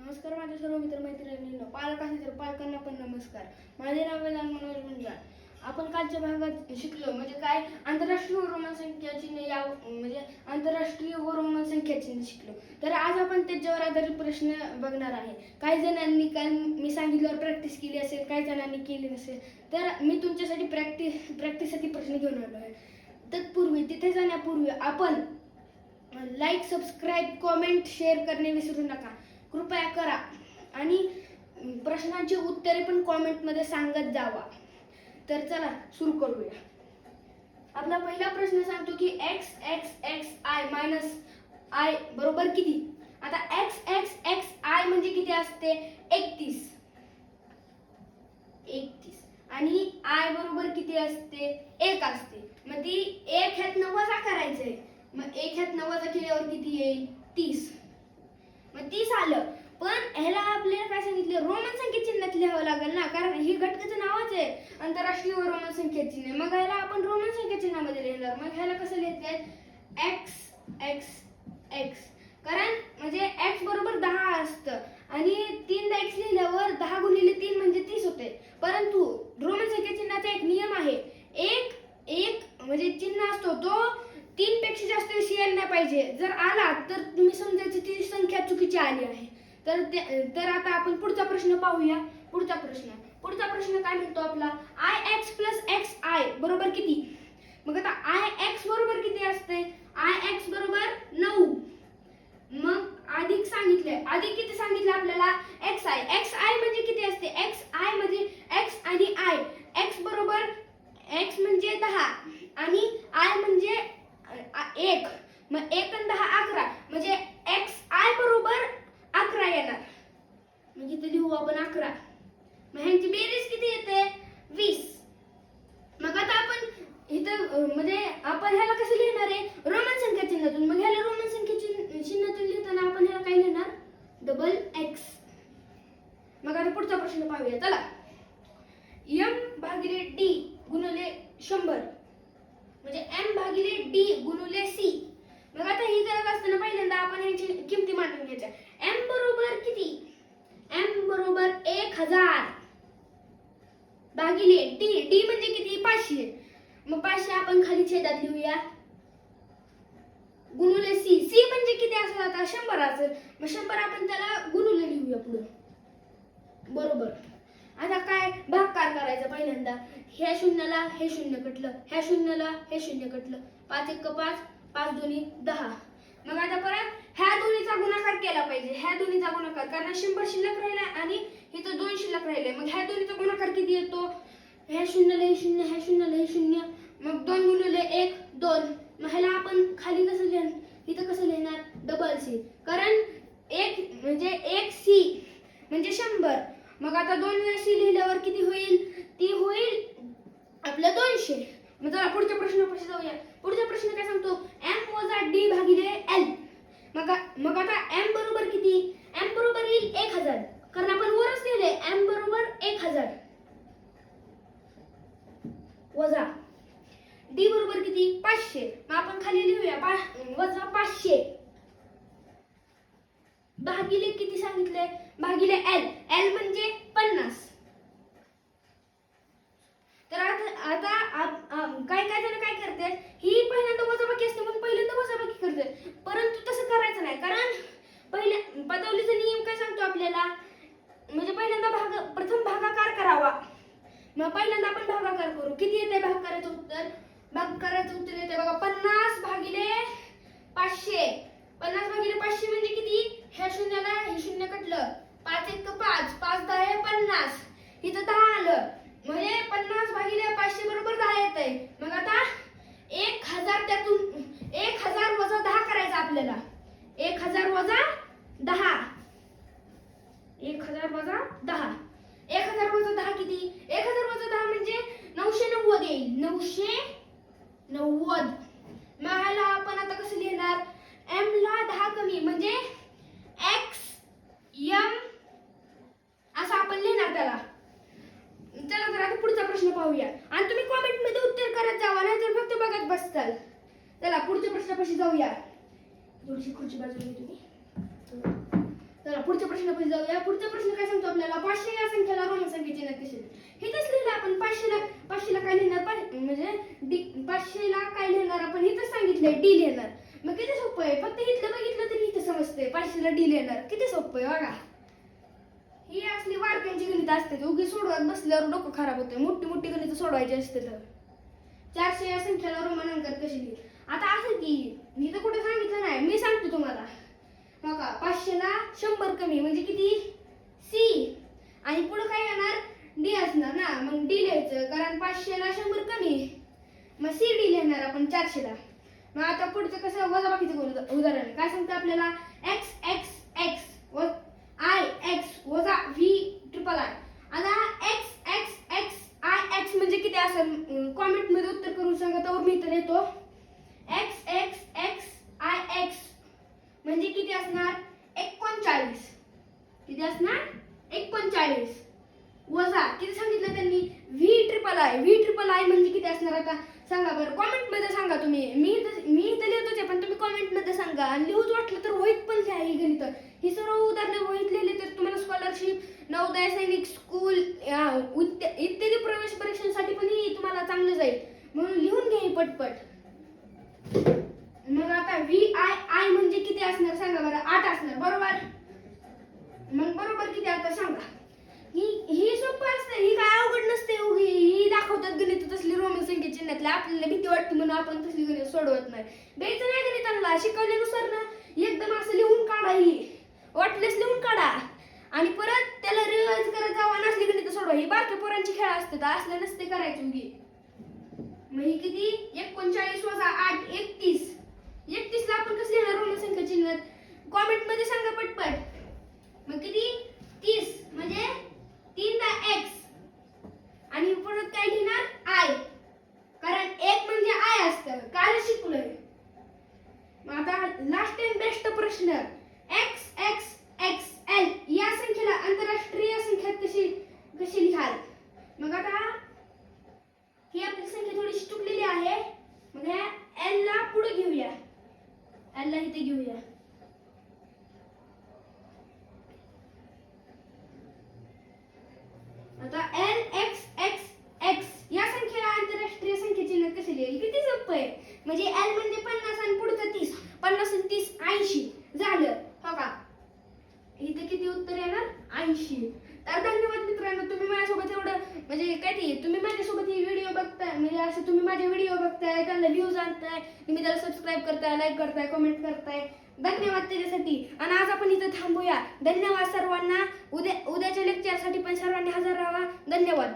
नमस्कार माझ्या सर्व मित्रमैत्रिणींना, पालक असेल तर पालकांना पण नमस्कार. माझे नाव वेदांत मनोज गुंजाळ. आपण कालच्या भागात शिकलो म्हणजे काय आंतरराष्ट्रीय रोमन संख्या चिन्ह या म्हणजे आंतरराष्ट्रीय रोमन संख्या चिन्ह शिकलो. तर आज आपण त्याच्यावर आधारित प्रश्न बघणार आहे. काही जणांनी काल मी सांगितल्यावर प्रॅक्टिस केली असेल, काही जणांनी केली नसेल. तर मी तुमच्यासाठी प्रॅक्टिससाठी प्रश्न घेऊन आलो आहे. तत्पूर्वी तिथे जाण्यापूर्वी आपण लाईक, सबस्क्राईब, कॉमेंट, शेअर करणे विसरू नका. कृपया करा आणि प्रश्नांची उत्तरे पण कॉमेंटमध्ये सांगत जावा. तर चला सुरू करूया. आपला पहिला प्रश्न सांगतो की x x x i minus i बरोबर किती. आता x x x i म्हणजे किती असते 31 आणि i बरोबर किती असते 1 असते. मग ती 1 ह्यात वजा करायचंय. मग 1 ह्यात वजा केल्यावर किती येईल 30. मग 30 आलं. पण ह्याला आपल्याला काय सांगितले रोमन संख्या चिन्हात लिहावं लागेल ना, कारण ही घटकाचं नावच आहे आंतरराष्ट्रीय रोमन संख्या चिन्ह. मग ह्याला आपण रोमन संख्या चिन्हामध्ये लिहिणार. मग ह्याला कसं लिहिते x x x, कारण म्हणजे x बरोबर 10 असतं आणि 3दा x लिहिल्यावर 10 गुणिले 3 म्हणजे 30 होते. परंतु रोमन संख्या चिन्हाचा एक नियम आहे, एक म्हणजे चिन्ह असतो तो 3 पेक्षा जास्त यायला नाही पाहिजे. जर आला तर तुम्ही समजायचं ती संख्या चुकीची आली आहे. तर आता आपण पुढचा प्रश्न पाहूया. पुढचा प्रश्न काय म्हणतो आपला i x plus x i बरोबर किती. मग आता i x बरोबर किती असते i x बरोबर 9. मग अधिक किती सांगितलं आपल्याला x i म्हणजे किती असते x i म्हणजे x आणि i. x बरोबर x म्हणजे 10 आणि i म्हणजे 1. मग 1 आणि 10 11 म्हणजे x i बरोबर 11 येणार. म्हणजे इथे लिहू आपण 11. मग ह्यांची बेरीज किती येते 20. मग आता आपण इथं म्हणजे आपण ह्याला कसं लिहिणार आहे रोमन संख्या चिन्हातून. मग ह्याला रोमन संख्या चिन्हातून लिहिताना आपण ह्याला काय लिहिणार डबल x. मग आता पुढचा प्रश्न पाहूया. चला m भागिले d गुणिले 100 म्हणजे m भागिले d गुणिले c. मग आता ही करत असताना पहिल्यांदा आपण ह्याची किमती मांडून घ्यायच्या. m बरोबर किती m बरोबर 1000 भागिले d म्हणजे किती 500. मग 500 आपण खाली छेदात लिहूया गुणिले c म्हणजे किती असेल आता 100 असेल. मग 100 आपण त्याला गुणिले लिहूया पुढे बरोबर. आता काय भागाकार करायचा. पहिल्यांदा ह्या शून्याला हे शून्य कटलं, ह्या शून्याला हे शून्य कटलं. 5 1 5 5 2 10. मग आता परत ह्या दोन्हीचा गुणाकार केला पाहिजे. ह्या दोन्हीचा गुणाकार कारण 100 शिल्लक राहिला आणि इथं 2 शिल्लक राहिले. मग ह्या दोन्हीचा गुणाकार किती येतो ह्या शून्याला हे शून्य, ह्या शून्याला हे शून्य. मग 2 गुणिले 1 2. मग ह्याला आपण खाली कसं लिहिणार इथं कसं लिहिणार डबल c, कारण 1 म्हणजे 1 c म्हणजे 100. मग आता 2 वेळा c लिहिल्यावर किती होईल ती होईल आपलं 200. मग चला पुढच्या प्रश्नापाशी जाऊया. पुढचा प्रश्न काय सांगतो m वजा d भागिले l. मग आता m बरोबर किती m बरोबर येईल 1000, कारण आपण वरच लिहिले m बरोबर 1000 वजा d बरोबर किती 500. मग आपण खाली लिहूया वजा 500 भागिले किती सांगितले भागिले l म्हणजे 50. तर आता काय जण काय करते ही पहिल्यांदा वजाबाकी असते म्हणून पहिल्यांदा वजाबाकी करते. परंतु तसं करायचं नाही, कारण पदवलीचा नियम काय सांगतो आपल्याला म्हणजे पहिल्यांदा प्रथम भागाकार करावा. मग पहिल्यांदा आपण भागाकार करू. किती येते भागाकाराचं उत्तर येते बघा 50 भागिले 500. 50 भागिले 500 म्हणजे किती ह्या शून्याला हे शून्य कटलं. 5 1 5 5 10 50. इथं 10 आलं म्हणजे 50 भागिले 500 बरोबर 10 येतंय. मग आता 1000 त्यातून 1000 वजा 10 करायचं आपल्याला. 1000 वजा 10 1000 वजा 10 1000 वजा 10 किती 1000 वजा 10 म्हणजे 990 येईल 990. मग ह्याला आपण आता कसं लिहिणार m ला 10 कमी म्हणजे x m असं आपण लिहिणार त्याला. चला तर आता पुढचा प्रश्न पाहूया आणि तुम्ही कमेंट मध्ये उत्तर करत जावा, नाहीतर फक्त बघत बसताल. चला पुढच्या प्रश्नापाशी जाऊया. थोडीशी खुर्ची बाजूला तुम्ही. चला पुढच्या प्रश्नाकडे जाऊया. पुढचा प्रश्न काय सांगतो आपल्याला, 500 या संख्येला रोमन संख्येचे चिन्ह कसे लिहायचे? हे तसं लिहिलं आपण 500ला काय लिहिणार, म्हणजे 500ला काय लिहिणार आपण, इथं सांगितलंय डी लिहिणार. मग किती सोपं आहे, फक्त इथलं बघितलं तरी इथं समजतंय 500ला डी लिहिणार. किती सोपं आहे बघा. ही असली वारक्यांची गणित असते, उगी सोडवत बसल्यावर डोकं खराब होते. मोठी मोठी गणित सोडवायची असते. तर 400 या संख्येला रोमन अंकात कशी लिहिली. आता असं की मी तर कुठे सांगितलं नाही, मी सांगतो तुम्हाला बघा. 500ला 100 कमी म्हणजे किती, सी. आणि पुढे काय येणार, डी असणार ना. मग डी लिहायचं, कारण 500ला 100 कमी, मग सी डी लिहिणार आपण 400ला. मग आता पुढचं कसं, वजाबाकीचं उदाहरण काय सांगतं आपल्याला, एक्स एक्स एक्स व आय एक्स वजा व्ही ट्रिपल आय. आता x x X I x म्हणजे किती असेल, कॉमेंट मध्ये उत्तर करून सांगा. तर मी तर येतो x x X I x म्हणजे किती असणार, 39. किती असणार, 39 वजा किती सांगितलं त्यांनी, V triple I. V triple I म्हणजे किती असणार, आता सांगा बरं, कॉमेंट मध्ये सांगा तुम्ही. मी इथं लिहितोच आहे, पण तुम्ही कॉमेंट मध्ये सांगा. आणि लिहूच वाटलं तर वहीत पण लिहा. ही गणित ही सर्व उदाहरणं वहीत लिहिली तर तुम्हाला स्कॉलरशिप, नवोदय सैनिक स्कूल इत्यादी प्रवेश परीक्षांसाठी पण ही तुम्हाला चांगलं जाईल. म्हणून लिहून घ्या ही पटपट. मग आता व्ही आय आय म्हणजे किती असणार सांगा बरं, 8 असणार बरोबर. मग बरोबर किती आता सांगा. ही सोपं असतं, ही काय अवघड नसते. ही दाखवतात गणित तसली रोमन संख्या चिन्हातले. आपल्याला भीती वाटते म्हणून आपण तसली गणित सोडवत नाही. बेचं नाही गणितांना, शिकवल्यानुसार ना एकदम असं लिहून काढा. ही वाटलेस लिहून काढा आणि परत त्याला रिवाइज करत जावा. नसली गणित सोडवा. ही बारक्या पोरांची खेळ असते, असले नसते करायची उगी. मग ही किती, 39 वजा 8 31. 31 ला आपण कसं लिहिणार रोमन संख्या चिन्हात, कॉमेंट मध्ये सांगा पटपट. मग किती, 30 म्हणजे 3 ला x आणि परत काय लिहिणार, आय. कारण 1 म्हणजे आय असतं, काल शिकलोय. मग आता लास्ट अँड बेस्ट प्रश्न, x x x l या संख्येला आंतरराष्ट्रीय संख्यात कशी लिहाल. मग आता ही आपली संख्या थोडीशी चुकलेली आहे. मग ह्या l ला पुढे घेऊया, l ला इथे घेऊया. आता l x x x या संख्येला आंतरराष्ट्रीय संख्या चिन्ह कसे लिहाल. किती सोपं आहे. म्हणजे l म्हणजे 50 आणि पुढचं 30. 50 आणि 30 80 झालं. हो का, इथे किती उत्तर येणार, 80. तर धन्यवाद मित्रांनो, तुम्ही माझ्यासोबत एवढं म्हणजे काय ते, तुम्ही माझ्यासोबत ही व्हिडिओ बघताय, म्हणजे असं तुम्ही माझे व्हिडिओ बघताय, त्यांना व्ह्यूज आणताय, तुम्ही त्याला सबस्क्राईब करताय, लाईक करताय, कमेंट करताय. धन्यवाद त्याच्यासाठी. आणि आज आपण इथं थांबूया. धन्यवाद सर्वांना. उद्याच्या लेक्चरसाठी पण सर्वांनी हजर राहा. धन्यवाद.